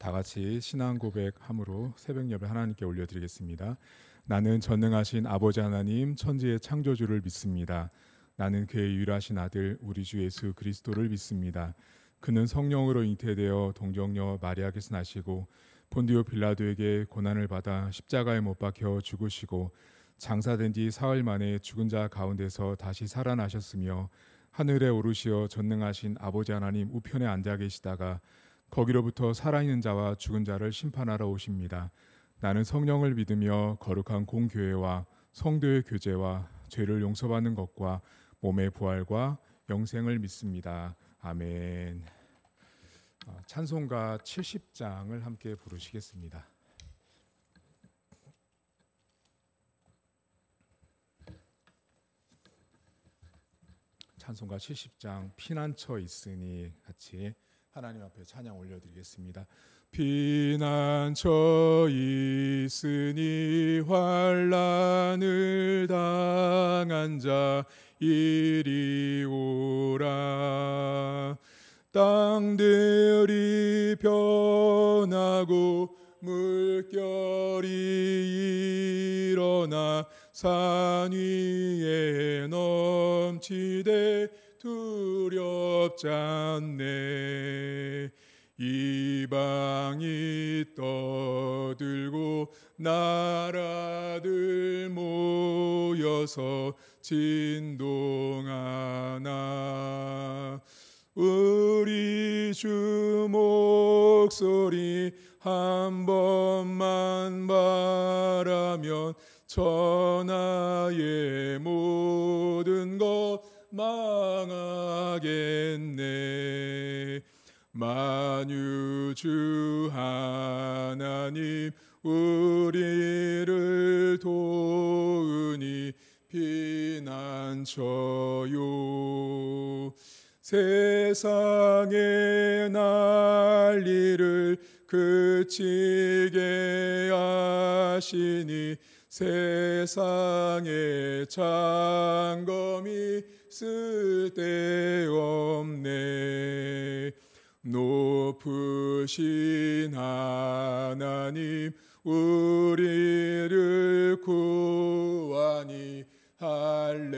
다 같이 신앙 고백함으로 새벽 예배 하나님께 올려드리겠습니다. 나는 전능하신 아버지 하나님 천지의 창조주를 믿습니다. 나는 그의 유일하신 아들 우리 주 예수 그리스도를 믿습니다. 그는 성령으로 잉태되어 동정녀 마리아께서 나시고 본디오 빌라도에게 고난을 받아 십자가에 못 박혀 죽으시고 장사된 지 사흘 만에 죽은 자 가운데서 다시 살아나셨으며 하늘에 오르시어 전능하신 아버지 하나님 우편에 앉아 계시다가 거기로부터 살아있는 자와 죽은 자를 심판하러 오십니다. 나는 성령을 믿으며 거룩한 공교회와 성도의 교제와 죄를 용서받는 것과 몸의 부활과 영생을 믿습니다. 아멘. 찬송가 70장을 함께 부르시겠습니다. 찬송가 70장 피난처 있으니 같이 하나님 앞에 찬양 올려드리겠습니다. 피난처 있으니 환난을 당한 자 이리 오라. 땅들이 변하고 물결이 일어나 산 위에 넘치되 두렵지 않네. 이방이 떠들고 나라들 모여서 진동하나. 우리 주 목소리 한 번만 바라면 천하의 모든 것 망하겠네. 만유주 하나님 우리를 도우니 피난처요. 세상의 난리를 그치게 하시니 세상의 창검이 쓸데없네. 높으신 하나님 우리를 구하니 할렐루야.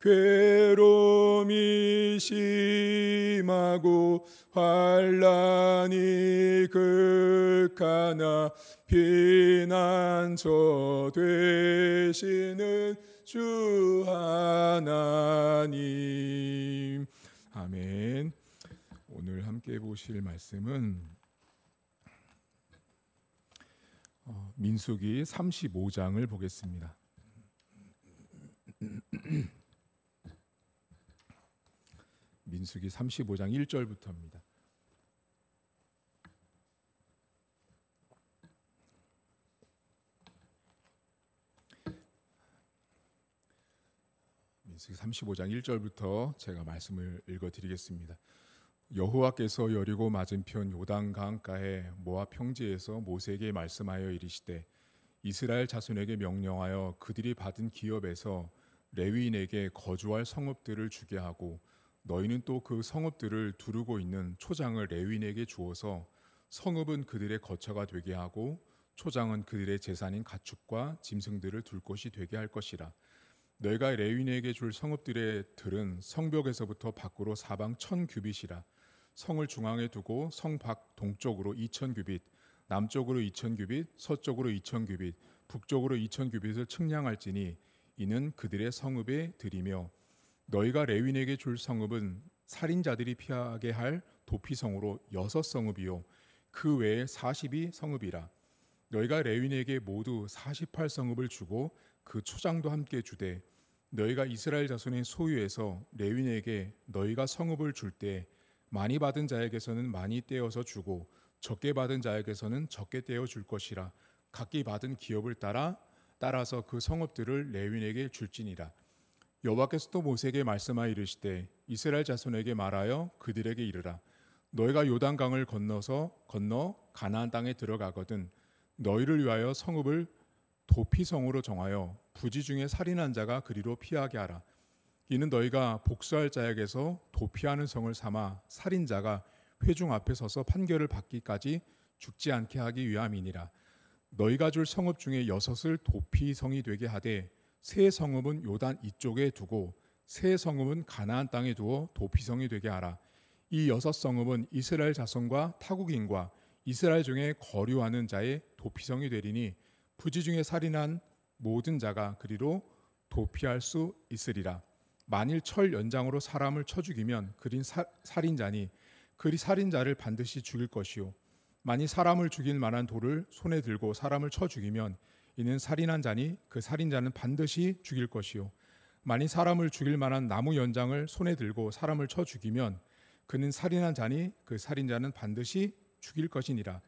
괴로움이 심하고 환난이 극하나 피난처 되시는 주 하나님. 아멘. 오늘 함께 보실 말씀은 민수기 35장을 보겠습니다. 민수기 35장 1절부터입니다. 민수기 35장 1절부터 제가 말씀을 읽어드리겠습니다. 여호와께서 여리고 맞은편 요단 강가에 모압 평지에서 모세에게 말씀하여 이르시되 이스라엘 자손에게 명령하여 그들이 받은 기업에서 레위인에게 거주할 성읍들을 주게 하고 너희는 또 그 성읍들을 두르고 있는 초장을 레위인에게 주어서 성읍은 그들의 거처가 되게 하고 초장은 그들의 재산인 가축과 짐승들을 둘 곳이 되게 할 것이라. 너희가 레위인에게 줄 성읍들의 들은 성벽에서부터 밖으로 사방 1000규빗이라. 성을 중앙에 두고 성 밖 동쪽으로 2000규빗, 남쪽으로 2000규빗, 서쪽으로 2000규빗, 북쪽으로 2000규빗을 측량할지니 이는 그들의 성읍의 들이며 너희가 레위인에게 줄 성읍은 살인자들이 피하게 할 도피성으로 6성읍이요 그 외에 40이 성읍이라. 너희가 레위인에게 모두 48성읍을 주고 그 초장도 함께 주되 너희가 이스라엘 자손의 소유에서 레위인에게 너희가 성읍을 줄 때 많이 받은 자에게서는 많이 떼어서 주고 적게 받은 자에게서는 적게 떼어 줄 것이라. 각기 받은 기업을 따라서 그 성읍들을 레위인에게 줄지니라. 여호와께서 또 모세에게 말씀하여 이르시되 이스라엘 자손에게 말하여 그들에게 이르라. 너희가 요단강을 건너 가나안 땅에 들어가거든 너희를 위하여 성읍을 도피성으로 정하여 부지 중에 살인한 자가 그리로 피하게 하라. 이는 너희가 복수할 자에게서 도피하는 성을 삼아 살인자가 회중 앞에 서서 판결을 받기까지 죽지 않게 하기 위함이니라. 너희가 줄 성읍 중에 6을 도피성이 되게 하되 세 성읍은 요단 이쪽에 두고 세 성읍은 가나안 땅에 두어 도피성이 되게 하라. 이 6성읍은 이스라엘 자손과 타국인과 이스라엘 중에 거류하는 자의 도피성이 되리니 부지 중에 살인한 모든 자가 그리로 도피할 수 있으리라. 만일 철 연장으로 사람을 쳐 죽이면 그린 살인자니 그리 살인자를 반드시 죽일 것이요 만일 사람을 죽일 만한 돌을 손에 들고 사람을 쳐 죽이면 이는 살인한 자니 그 살인자는 반드시 죽일 것이요 만일 사람을 죽일 만한 나무 연장을 손에 들고 사람을 쳐 죽이면 그는 살인한 자니 그 살인자는 반드시 죽일 것이니라.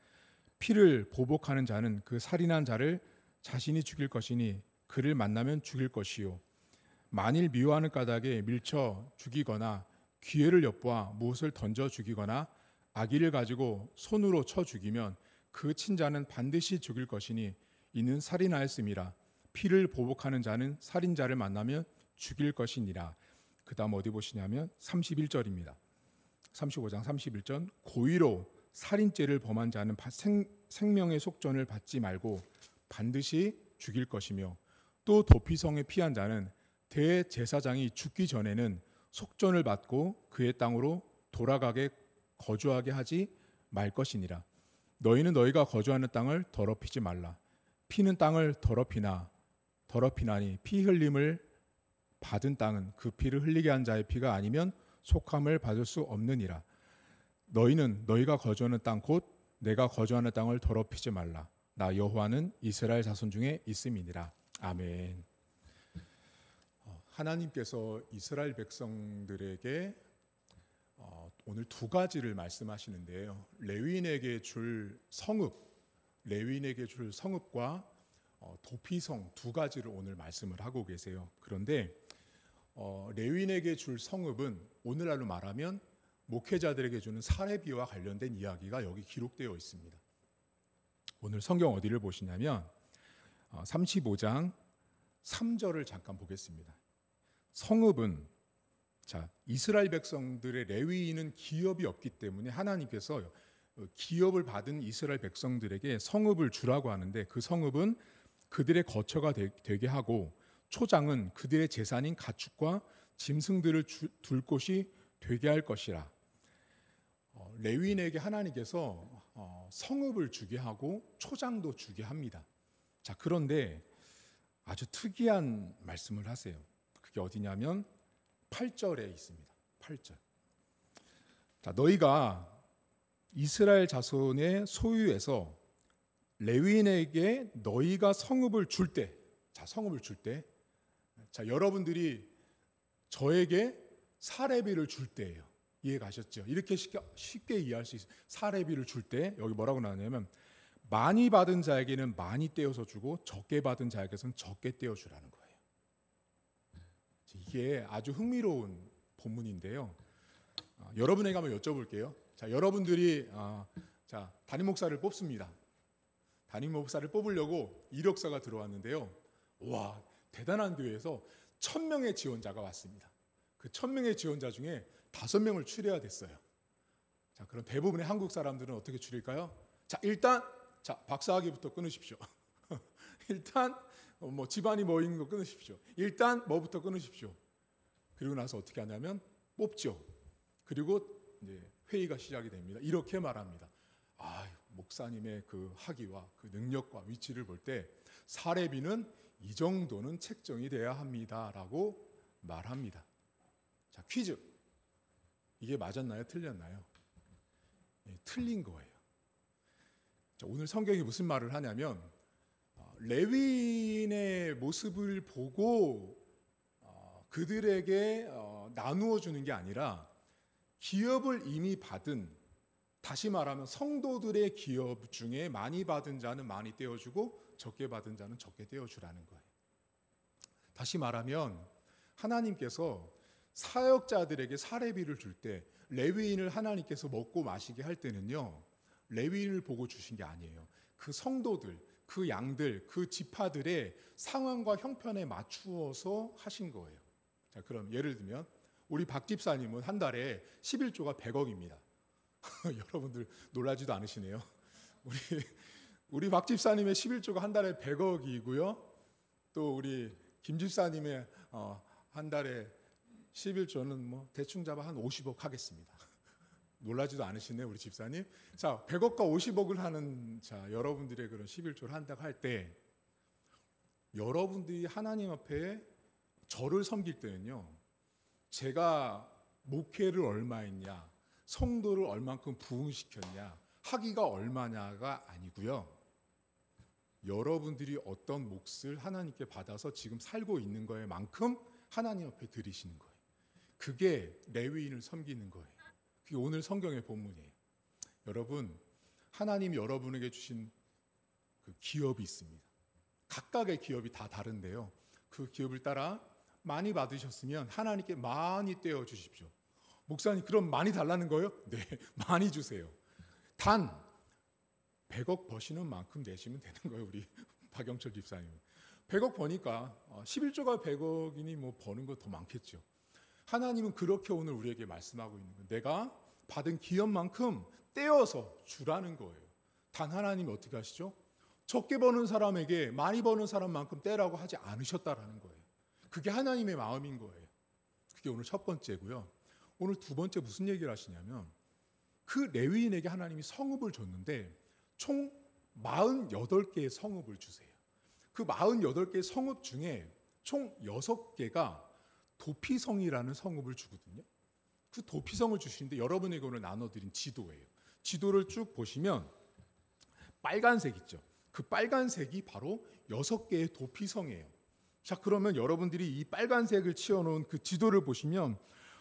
피를 보복하는 자는 그 살인한 자를 자신이 죽일 것이니 그를 만나면 죽일 것이요 만일 미워하는 까닭에 밀쳐 죽이거나 기회를 엿보아 무엇을 던져 죽이거나 악의를 가지고 손으로 쳐 죽이면 그 친자는 반드시 죽일 것이니 이는 살인하였음이라. 피를 보복하는 자는 살인자를 만나면 죽일 것이니라. 그 다음 어디 보시냐면 31절입니다. 35장 31절 고의로 살인죄를 범한 자는 생명의 속전을 받지 말고 반드시 죽일 것이며 또 도피성에 피한 자는 대제사장이 죽기 전에는 속전을 받고 그의 땅으로 돌아가게 거주하게 하지 말 것이니라. 너희는 너희가 거주하는 땅을 더럽히지 말라. 피는 땅을 더럽히나니 피 흘림을 받은 땅은 그 피를 흘리게 한 자의 피가 아니면 속함을 받을 수 없느니라. 너희는 너희가 거주하는 땅 곧 내가 거주하는 땅을 더럽히지 말라. 나 여호와는 이스라엘 자손 중에 있음이니라. 아멘. 하나님께서 이스라엘 백성들에게 오늘 두 가지를 말씀하시는데요. 레위인에게 줄 성읍과 도피성 두 가지를 오늘 말씀을 하고 계세요. 그런데 레위인에게 줄 성읍은 오늘날로 말하면 목회자들에게 주는 사례비와 관련된 이야기가 여기 기록되어 있습니다. 오늘 성경 어디를 보시냐면 35장 3절을 잠깐 보겠습니다. 성읍은 이스라엘 백성들의 레위인은 기업이 없기 때문에 하나님께서 기업을 받은 이스라엘 백성들에게 성읍을 주라고 하는데 그 성읍은 그들의 거처가 되게 하고 초장은 그들의 재산인 가축과 짐승들을 둘 곳이 되게 할 것이라. 레위인에게 하나님께서 성읍을 주게 하고 초장도 주게 합니다. 그런데 아주 특이한 말씀을 하세요. 그게 어디냐면 8절에 있습니다. 8절. 너희가 이스라엘 자손의 소유에서 레위인에게 너희가 성읍을 줄 때, 여러분들이 저에게 사례비를 줄 때예요. 이해가셨죠? 이렇게 쉽게 이해할 수 있어요. 사례비를 줄 때 여기 뭐라고 나오냐면 많이 받은 자에게는 많이 떼어서 주고 적게 받은 자에게서는 적게 떼어 주라는 거예요. 이게 아주 흥미로운 본문인데요. 여러분에게 한번 여쭤볼게요. 여러분들이 담임 목사를 뽑습니다. 담임 목사를 뽑으려고 이력서가 들어왔는데요. 와, 대단한 교회에서 1000명의 지원자가 왔습니다. 그 1000명의 지원자 중에 5명을 추려야 됐어요. 그럼 대부분의 한국 사람들은 어떻게 추릴까요? 일단 박사학위부터 끊으십시오. 일단 집안이 뭐인 거 끊으십시오. 일단 뭐부터 끊으십시오. 그리고 나서 어떻게 하냐면 뽑죠. 그리고 이제 회의가 시작이 됩니다. 이렇게 말합니다. 목사님의 그 학위와 그 능력과 위치를 볼 때 사례비는 이 정도는 책정이 돼야 합니다라고 말합니다. 퀴즈. 이게 맞았나요? 틀렸나요? 틀린 거예요. 오늘 성경이 무슨 말을 하냐면 레위인의 모습을 보고 그들에게 나누어 주는 게 아니라 기업을 이미 받은, 다시 말하면 성도들의 기업 중에 많이 받은 자는 많이 떼어주고 적게 받은 자는 적게 떼어주라는 거예요. 다시 말하면 하나님께서 사역자들에게 사례비를 줄 때 레위인을 하나님께서 먹고 마시게 할 때는요, 레위인을 보고 주신 게 아니에요. 그 성도들, 그 양들, 그 지파들의 상황과 형편에 맞추어서 하신 거예요. 그럼 예를 들면 우리 박 집사님은 한 달에 11조가 100억입니다. 여러분들 놀라지도 않으시네요. 우리 우리 박 집사님의 11조가 한 달에 100억이고요. 또 우리 김 집사님의 한 달에 11조는 뭐 대충 잡아 한 50억 하겠습니다. 놀라지도 않으시네요, 우리 집사님. 자, 100억과 50억을 하는 여러분들의 그런 11조를 한다고 할 때 여러분들이 하나님 앞에 저를 섬길 때는요. 제가 목회를 얼마 했냐, 성도를 얼만큼 부흥시켰냐, 하기가 얼마냐가 아니고요. 여러분들이 어떤 몫을 하나님께 받아서 지금 살고 있는 거에 만큼 하나님 앞에 드리시는 거예요. 그게 레위인을 섬기는 거예요. 그게 오늘 성경의 본문이에요. 여러분, 하나님이 여러분에게 주신 그 기업이 있습니다. 각각의 기업이 다 다른데요. 그 기업을 따라 많이 받으셨으면 하나님께 많이 떼어 주십시오. 목사님, 그럼 많이 달라는 거예요? 네, 많이 주세요. 단 100억 버시는 만큼 내시면 되는 거예요. 우리 박영철 집사님 100억 버니까 11조가 100억이니 뭐 버는 거 더 많겠죠. 하나님은 그렇게 오늘 우리에게 말씀하고 있는 거예요. 내가 받은 기업만큼 떼어서 주라는 거예요. 단 하나님이 어떻게 하시죠? 적게 버는 사람에게 많이 버는 사람만큼 떼라고 하지 않으셨다라는 거예요. 그게 하나님의 마음인 거예요. 그게 오늘 첫 번째고요. 오늘 두 번째 무슨 얘기를 하시냐면 그 레위인에게 하나님이 성읍을 줬는데 총 48개의 성읍을 주세요. 그 48개의 성읍 중에 총 6개가 도피성이라는 성읍을 주거든요. 그 도피성을 주시는데 여러분에게 오늘 나눠드린 지도예요. 지도를 쭉 보시면 빨간색 있죠. 그 빨간색이 바로 6개의 도피성이에요. 자, 그러면 여러분들이 이 빨간색을 치워놓은 그 지도를 보시면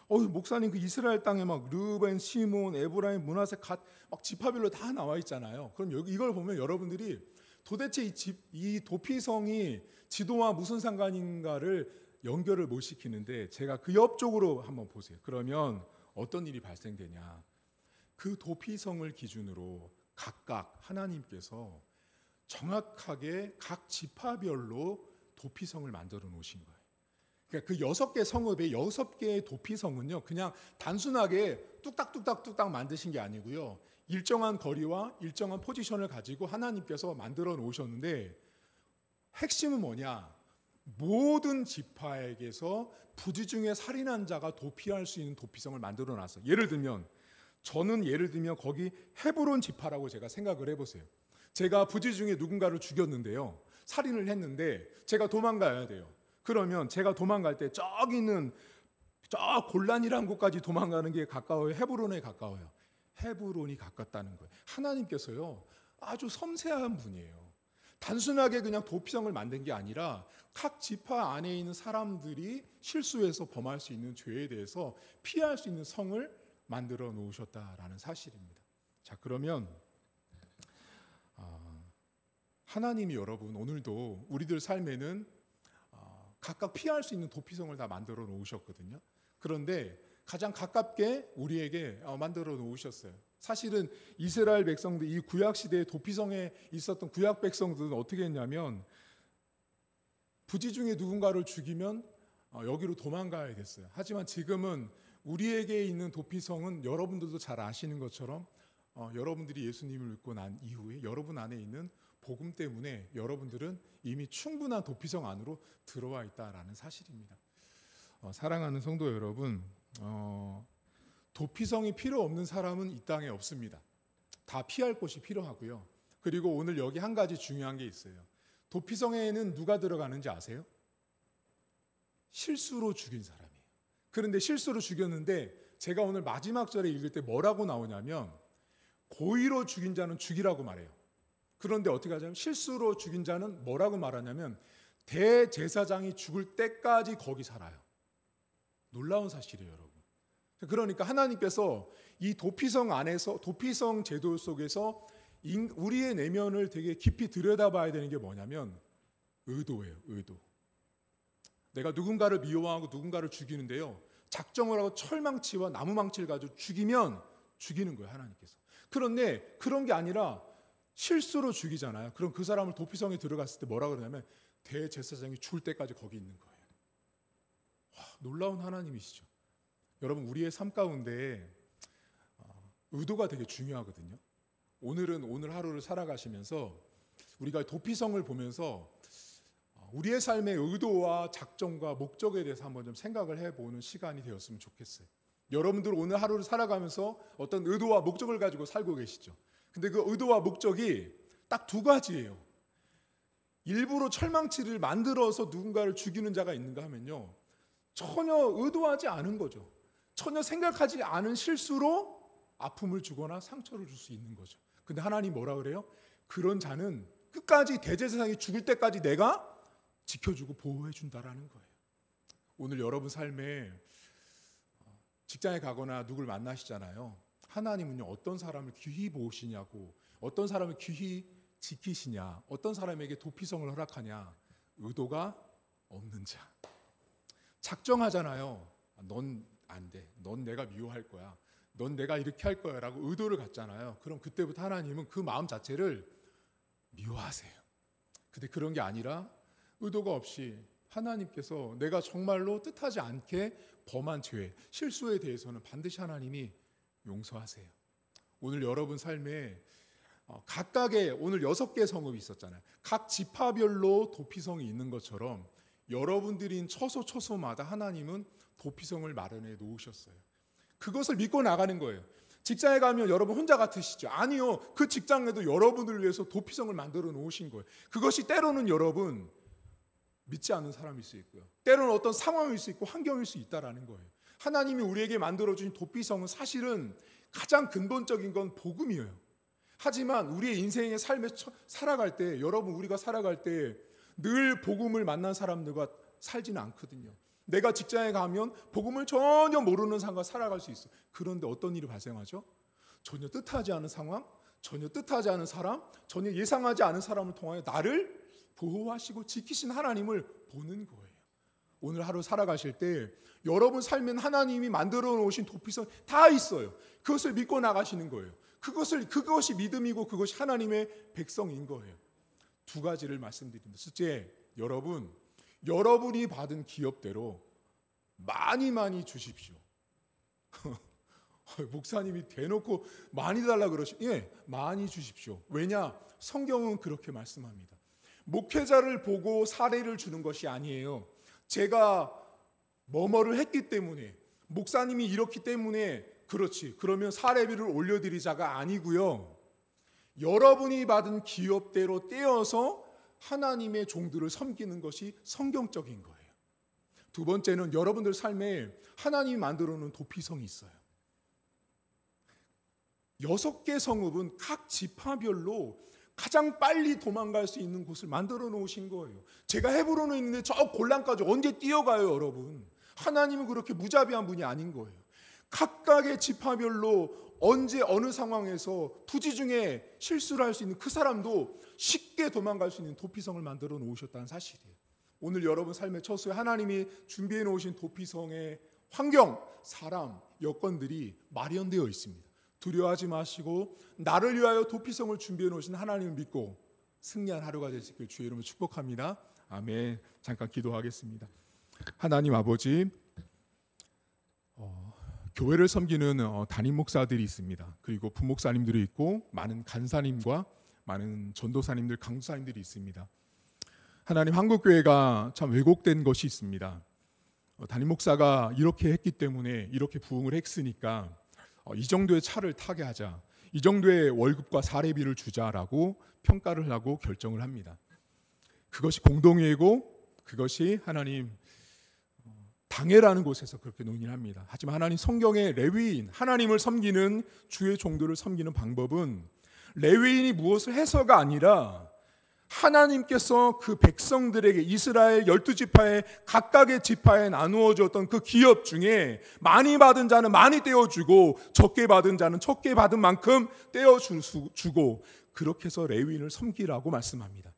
목사님 그 이스라엘 땅에 막 르벤, 시몬, 에브라임, 므낫세, 갓 막 지파별로 다 나와 있잖아요. 그럼 이걸 보면 여러분들이 도대체 이 도피성이 지도와 무슨 상관인가를 연결을 못 시키는데 제가 그 옆쪽으로 한번 보세요. 그러면 어떤 일이 발생되냐. 그 도피성을 기준으로 각각 하나님께서 정확하게 각 지파별로 도피성을 만들어 놓으신 거예요. 그러니까 그 6개 성읍의 6개의 도피성은요, 그냥 단순하게 뚝딱뚝딱 만드신 게 아니고요. 일정한 거리와 일정한 포지션을 가지고 하나님께서 만들어 놓으셨는데 핵심은 뭐냐? 모든 지파에게서 부지 중에 살인한 자가 도피할 수 있는 도피성을 만들어 놨어요. 예를 들면 거기 헤브론 지파라고 제가 생각을 해보세요. 제가 부지 중에 누군가를 죽였는데요. 살인을 했는데 제가 도망가야 돼요. 그러면 제가 도망갈 때 저기 있는 저 골란이라는 곳까지 도망가는 게 가까워요? 헤브론에 가까워요? 헤브론이 가깝다는 거예요. 하나님께서요 아주 섬세한 분이에요. 단순하게 그냥 도피성을 만든 게 아니라 각 지파 안에 있는 사람들이 실수해서 범할 수 있는 죄에 대해서 피할 수 있는 성을 만들어 놓으셨다라는 사실입니다. 자, 그러면 하나님이 여러분 오늘도 우리들 삶에는 각각 피할 수 있는 도피성을 다 만들어 놓으셨거든요. 그런데 가장 가깝게 우리에게 만들어 놓으셨어요. 사실은 이스라엘 백성들, 이 구약 시대의 도피성에 있었던 구약 백성들은 어떻게 했냐면 부지 중에 누군가를 죽이면 여기로 도망가야 됐어요. 하지만 지금은 우리에게 있는 도피성은 여러분들도 잘 아시는 것처럼 여러분들이 예수님을 믿고 난 이후에 여러분 안에 있는 복음 때문에 여러분들은 이미 충분한 도피성 안으로 들어와 있다라는 사실입니다. 사랑하는 성도 여러분, 도피성이 필요 없는 사람은 이 땅에 없습니다. 다 피할 곳이 필요하고요. 그리고 오늘 여기 한 가지 중요한 게 있어요. 도피성에는 누가 들어가는지 아세요? 실수로 죽인 사람이에요. 그런데 실수로 죽였는데 제가 오늘 마지막 절에 읽을 때 뭐라고 나오냐면 고의로 죽인 자는 죽이라고 말해요. 그런데 어떻게 하냐면 실수로 죽인 자는 뭐라고 말하냐면 대제사장이 죽을 때까지 거기 살아요. 놀라운 사실이에요, 여러분. 그러니까 하나님께서 이 도피성 안에서 도피성 제도 속에서 우리의 내면을 되게 깊이 들여다봐야 되는 게 뭐냐면 의도예요, 의도. 내가 누군가를 미워하고 누군가를 죽이는데요. 작정을 하고 철망치와 나무망치를 가지고 죽이면 죽이는 거예요, 하나님께서. 그런데 그런 게 아니라 실수로 죽이잖아요. 그럼 그 사람을 도피성에 들어갔을 때 뭐라 그러냐면 대제사장이 죽을 때까지 거기 있는 거예요. 와, 놀라운 하나님이시죠. 여러분, 우리의 삶 가운데 의도가 되게 중요하거든요. 오늘 하루를 살아가시면서 우리가 도피성을 보면서 우리의 삶의 의도와 작정과 목적에 대해서 한번 좀 생각을 해보는 시간이 되었으면 좋겠어요. 여러분들 오늘 하루를 살아가면서 어떤 의도와 목적을 가지고 살고 계시죠. 근데 그 의도와 목적이 딱 두 가지예요. 일부러 철망치를 만들어서 누군가를 죽이는 자가 있는가 하면요, 전혀 의도하지 않은 거죠. 전혀 생각하지 않은 실수로 아픔을 주거나 상처를 줄 수 있는 거죠. 근데 하나님 뭐라 그래요? 그런 자는 끝까지 대제사장이 죽을 때까지 내가 지켜주고 보호해 준다라는 거예요. 오늘 여러분 삶에 직장에 가거나 누굴 만나시잖아요. 하나님은요, 어떤 사람을 귀히 보시냐고, 어떤 사람을 귀히 지키시냐, 어떤 사람에게 도피성을 허락하냐, 의도가 없는 자. 작정하잖아요. 넌 안 돼. 넌 내가 미워할 거야. 넌 내가 이렇게 할 거야 라고 의도를 갖잖아요. 그럼 그때부터 하나님은 그 마음 자체를 미워하세요. 근데 그런 게 아니라 의도가 없이 하나님께서 내가 정말로 뜻하지 않게 범한 죄, 실수에 대해서는 반드시 하나님이 용서하세요. 오늘 여러분 삶에 각각의 오늘 6개 성읍이 있었잖아요. 각 지파별로 도피성이 있는 것처럼 여러분들인 처소마다 하나님은 도피성을 마련해 놓으셨어요. 그것을 믿고 나가는 거예요. 직장에 가면 여러분 혼자 같으시죠? 아니요. 그 직장에도 여러분을 위해서 도피성을 만들어 놓으신 거예요. 그것이 때로는 여러분 믿지 않는 사람일 수 있고요. 때로는 어떤 상황일 수 있고 환경일 수 있다라는 거예요. 하나님이 우리에게 만들어준 도피성은 사실은 가장 근본적인 건 복음이에요. 하지만 우리의 인생의 삶에 살아갈 때, 여러분 우리가 살아갈 때 늘 복음을 만난 사람들과 살지는 않거든요. 내가 직장에 가면 복음을 전혀 모르는 사람과 살아갈 수 있어요. 그런데 어떤 일이 발생하죠? 전혀 뜻하지 않은 상황, 전혀 뜻하지 않은 사람, 전혀 예상하지 않은 사람을 통하여 나를 보호하시고 지키신 하나님을 보는 거예요. 오늘 하루 살아가실 때 여러분 삶엔 하나님이 만들어 놓으신 도피성 다 있어요. 그것을 믿고 나가시는 거예요. 그것이 믿음이고 그것이 하나님의 백성인 거예요. 두 가지를 말씀드립니다. 첫째, 여러분이 받은 기업대로 많이 주십시오. 목사님이 대놓고 많이 달라 그러시. 예, 많이 주십시오. 왜냐? 성경은 그렇게 말씀합니다. 목회자를 보고 사례를 주는 것이 아니에요. 제가 뭐뭐를 했기 때문에, 목사님이 이렇기 때문에 그렇지, 그러면 사례비를 올려드리자가 아니고요. 여러분이 받은 기업대로 떼어서 하나님의 종들을 섬기는 것이 성경적인 거예요. 두 번째는 여러분들 삶에 하나님이 만들어 놓은 도피성이 있어요. 6개 성읍은 각 지파별로 가장 빨리 도망갈 수 있는 곳을 만들어 놓으신 거예요. 제가 헤브론에 있는데 저 골란까지 언제 뛰어가요, 여러분? 하나님은 그렇게 무자비한 분이 아닌 거예요. 각각의 지파별로 언제 어느 상황에서 부지 중에 실수를 할 수 있는 그 사람도 쉽게 도망갈 수 있는 도피성을 만들어 놓으셨다는 사실이에요. 오늘 여러분 삶의 처소에 하나님이 준비해 놓으신 도피성의 환경, 사람, 여건들이 마련되어 있습니다. 두려워하지 마시고 나를 위하여 도피성을 준비해 놓으신 하나님을 믿고 승리한 하루가 되시길 주의 이름으로 축복합니다. 아멘. 잠깐 기도하겠습니다. 하나님 아버지, 교회를 섬기는 담임 목사들이 있습니다. 그리고 부목사님들이 있고 많은 간사님과 많은 전도사님들, 강사님들이 있습니다. 하나님, 한국교회가 참 왜곡된 것이 있습니다. 담임 목사가 이렇게 했기 때문에 이렇게 부흥을 했으니까 이 정도의 차를 타게 하자, 이 정도의 월급과 사례비를 주자라고 평가를 하고 결정을 합니다. 그것이 공동회고 그것이 하나님 당회라는 곳에서 그렇게 논의를 합니다. 하지만 하나님 성경의 레위인, 하나님을 섬기는 주의 종들을 섬기는 방법은 레위인이 무엇을 해서가 아니라 하나님께서 그 백성들에게 이스라엘 12지파의 각각의 지파에 나누어 줬던 그 기업 중에 많이 받은 자는 많이 떼어주고 적게 받은 자는 적게 받은 만큼 떼어주고 그렇게 해서 레위인을 섬기라고 말씀합니다.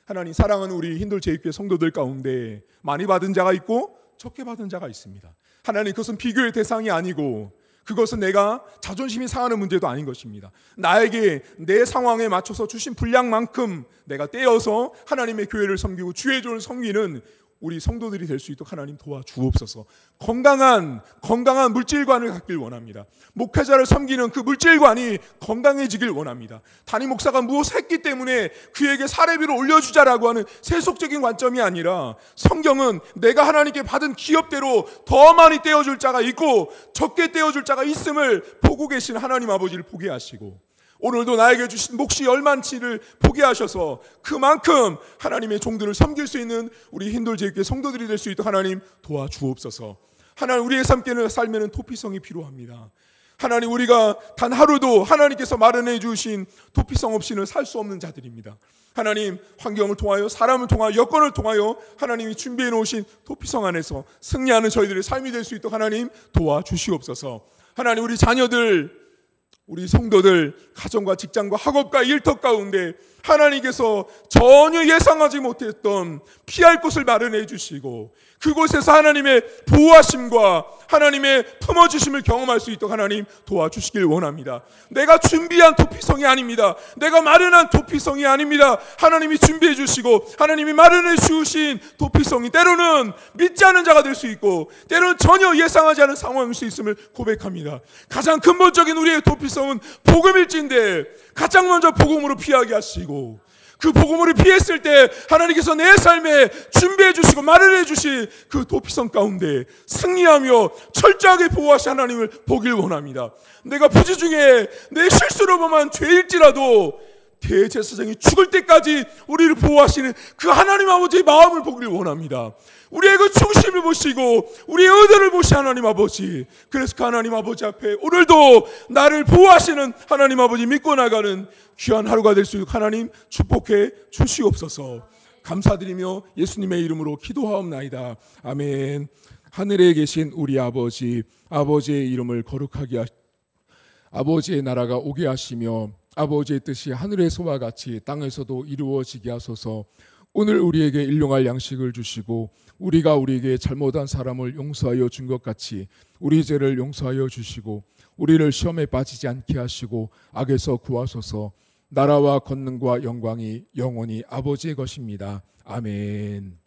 하나님, 사랑하는 우리 힌들 제2교회 성도들 가운데 많이 받은 자가 있고 적게 받은 자가 있습니다. 하나님, 그것은 비교의 대상이 아니고 그것은 내가 자존심이 상하는 문제도 아닌 것입니다. 나에게 내 상황에 맞춰서 주신 분량만큼 내가 떼어서 하나님의 교회를 섬기고 주의 종을 섬기는 우리 성도들이 될 수 있도록 하나님 도와주옵소서. 건강한 물질관을 갖길 원합니다. 목회자를 섬기는 그 물질관이 건강해지길 원합니다. 담임 목사가 무엇을 했기 때문에 그에게 사례비를 올려주자라고 하는 세속적인 관점이 아니라, 성경은 내가 하나님께 받은 기업대로 더 많이 떼어줄 자가 있고 적게 떼어줄 자가 있음을 보고 계신 하나님 아버지를 보게 하시고, 오늘도 나에게 주신 몫이 얼만치를 보게 하셔서 그만큼 하나님의 종들을 섬길 수 있는 우리 힌돌제일교회 성도들이 될 수 있도록 하나님 도와주옵소서. 하나님, 우리의 삶에는 도피성이 필요합니다. 하나님, 우리가 단 하루도 하나님께서 마련해 주신 도피성 없이는 살 수 없는 자들입니다. 하나님, 환경을 통하여, 사람을 통하여, 여건을 통하여 하나님이 준비해 놓으신 도피성 안에서 승리하는 저희들의 삶이 될 수 있도록 하나님 도와주시옵소서. 하나님, 우리 자녀들, 우리 성도들, 가정과 직장과 학업과 일터 가운데 하나님께서 전혀 예상하지 못했던 피할 곳을 마련해 주시고, 그곳에서 하나님의 보호하심과 하나님의 품어주심을 경험할 수 있도록 하나님 도와주시길 원합니다. 내가 준비한 도피성이 아닙니다. 내가 마련한 도피성이 아닙니다. 하나님이 준비해 주시고 하나님이 마련해 주신 도피성이 때로는 믿지 않은 자가 될 수 있고, 때로는 전혀 예상하지 않은 상황일 수 있음을 고백합니다. 가장 근본적인 우리의 도피성은 복음일진데, 가장 먼저 복음으로 피하게 하시고, 그 복음을 피했을 때 하나님께서 내 삶에 준비해 주시고 마련해 주신 그 도피성 가운데 승리하며 철저하게 보호하신 하나님을 보길 원합니다. 내가 부지 중에 내 실수로 범한 죄일지라도 대제사장이 죽을 때까지 우리를 보호하시는 그 하나님 아버지의 마음을 보길 원합니다. 우리의 그 중심을 보시고 우리의 의도를 보시는 하나님 아버지, 그래서 그 하나님 아버지 앞에 오늘도 나를 보호하시는 하나님 아버지 믿고 나가는 귀한 하루가 될 수 있도록 하나님 축복해 주시옵소서. 감사드리며 예수님의 이름으로 기도하옵나이다. 아멘. 하늘에 계신 우리 아버지, 아버지의 이름을 거룩하게 아버지의 나라가 오게 하시며 아버지의 뜻이 하늘에서와 같이 땅에서도 이루어지게 하소서. 오늘 우리에게 일용할 양식을 주시고 우리가 우리에게 잘못한 사람을 용서하여 준 것 같이 우리 죄를 용서하여 주시고 우리를 시험에 빠지지 않게 하시고 악에서 구하소서. 나라와 권능과 영광이 영원히 아버지의 것입니다. 아멘.